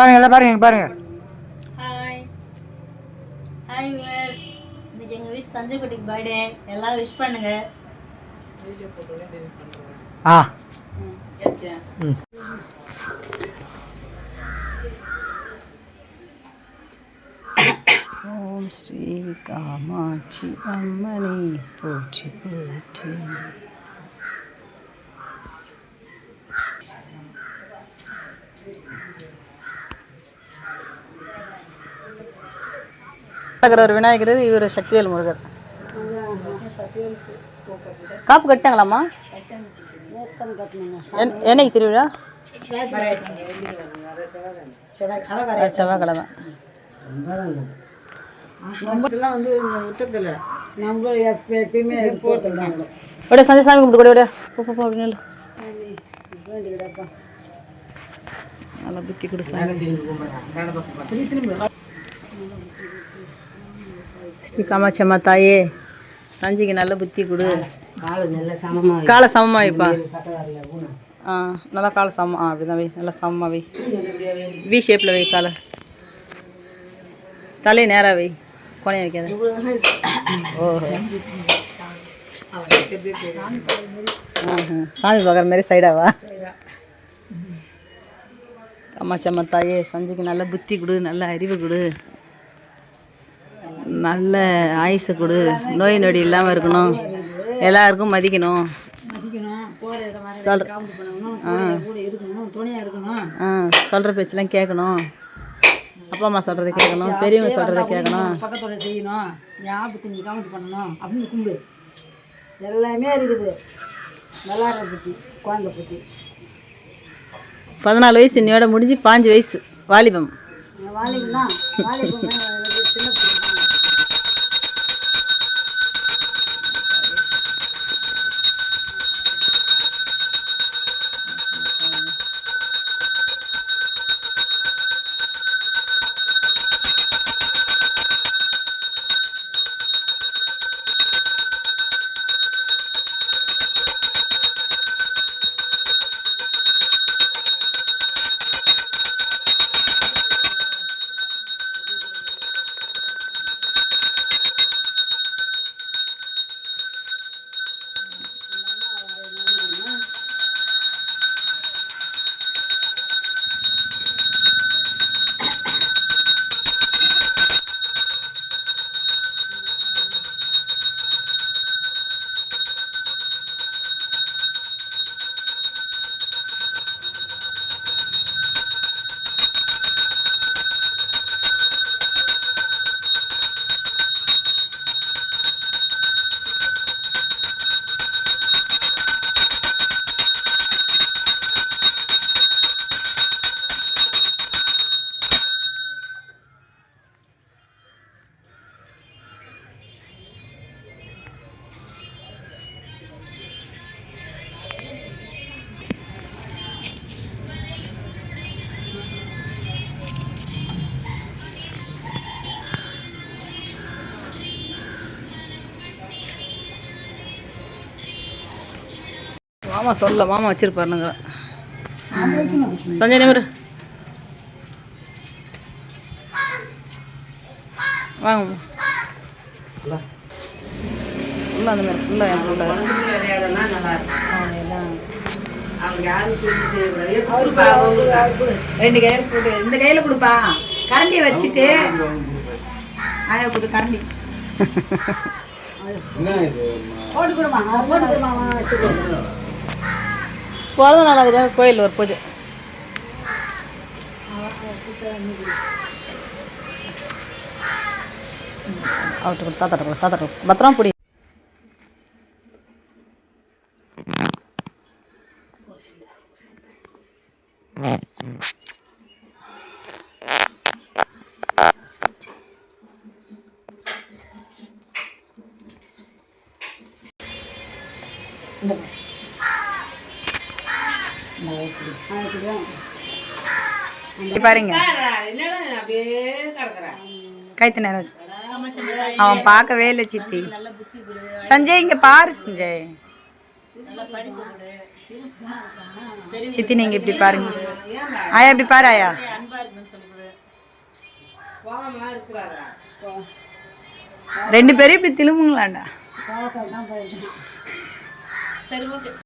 பாருங்க எல்லாம் பாருங்க பாருங்க. ஹாய் ஹாய் வியூவர்ஸ், இன்னைக்கு எங்கள் வீட்டு சஞ்சய் குட்டிக்கு பர்த்டே. எல்லாம் விஷ் பண்ணுங்க. ஓம் ஸ்ரீ காமாட்சி அம்மனை போற்றி போற்றி. ஒரு விநாயகர், இவர் சக்திவேல் முருகர். காப்பு கட்டாங்களாம்மா? என்னைக்கு திருவிழா? செவ்வாய்க்கிழமை. விட சஞ்சய் சாமி கும்பிட்டு கூட விட போ அப்படின்னு நல்லா புத்தி கொடு சாமி. ஸ்ரீ காமாட்சி அம்மா தாயே, சஞ்சிக்கு நல்ல புத்தி கொடு. காலை சமமாக வைப்பா. நல்லா காலை சமம். அப்படிதான் வை, நல்லா சமமாக வை. வி ஷேப்பில் வை. காலை தலையை நேராக வை, கோணையை வைக்காத. சாமி பார்க்குற மாதிரி சைடாவா? காமாட்சி அம்மா தாயே, சஞ்சிக்கு நல்ல புத்தி கொடு, நல்ல அறிவு கொடு, நல்ல ஆயுசை கொடு, நோய் நொடி இல்லாமல் இருக்கணும், எல்லாருக்கும் மதிக்கணும், சொல்கிற பேச்செல்லாம் கேட்கணும், அப்பா அம்மா சொல்கிறத கேட்கணும், பெரியவங்க சொல்கிறத கேட்கணும், பக்கத்தோட செய்யணும், ஞாபகத்தை நீ கமெண்ட் பண்ணணும் அப்படின்னு கும்பிடு. எல்லாமே இருக்குது. விளாட்ற பற்றி, குழந்தை பற்றி. 14 வயசு இன்னையோட முடிஞ்சு 5 வயசு வாலிபம். வாலிபம் தான். வாலிபம் சின்ன மாமா சொல்ல மாமா வச்சிருப்பாருங்க. சஞ்சய் நேமர் வாங்க ஃபுல்லாக அந்த மாதிரி ஃபுல்லாக என் ஃபுல்லாக 2 கையில் போட்டு இந்த கையில் கொடுப்பா. கரண்டியை வச்சுட்டு அதை கொடுத்து கரண்டி போட்டு கொடுமா. போட்டு கொடுமா. வச்சுக்கோ. பிறந்த நாள் அதுக்காக கோயில் ஒரு பூஜை. அவர்கிட்ட தாத்தாட்ட பத்திரம் பிடி. பாருங்க கைத்து நேரம் அவன் பார்க்கவே இல்லை சித்தி. சஞ்சய் இங்க பாரு. சஞ்சய் சித்தி நீங்கள் இப்படி பாருங்க. ஆயா இப்படி பாரு ஆயா. ரெண்டு பேரும் இப்படி திரும்புங்களாண்டா. கோவக்காய் தான் போயிருக்கேன். சரி ஓகே.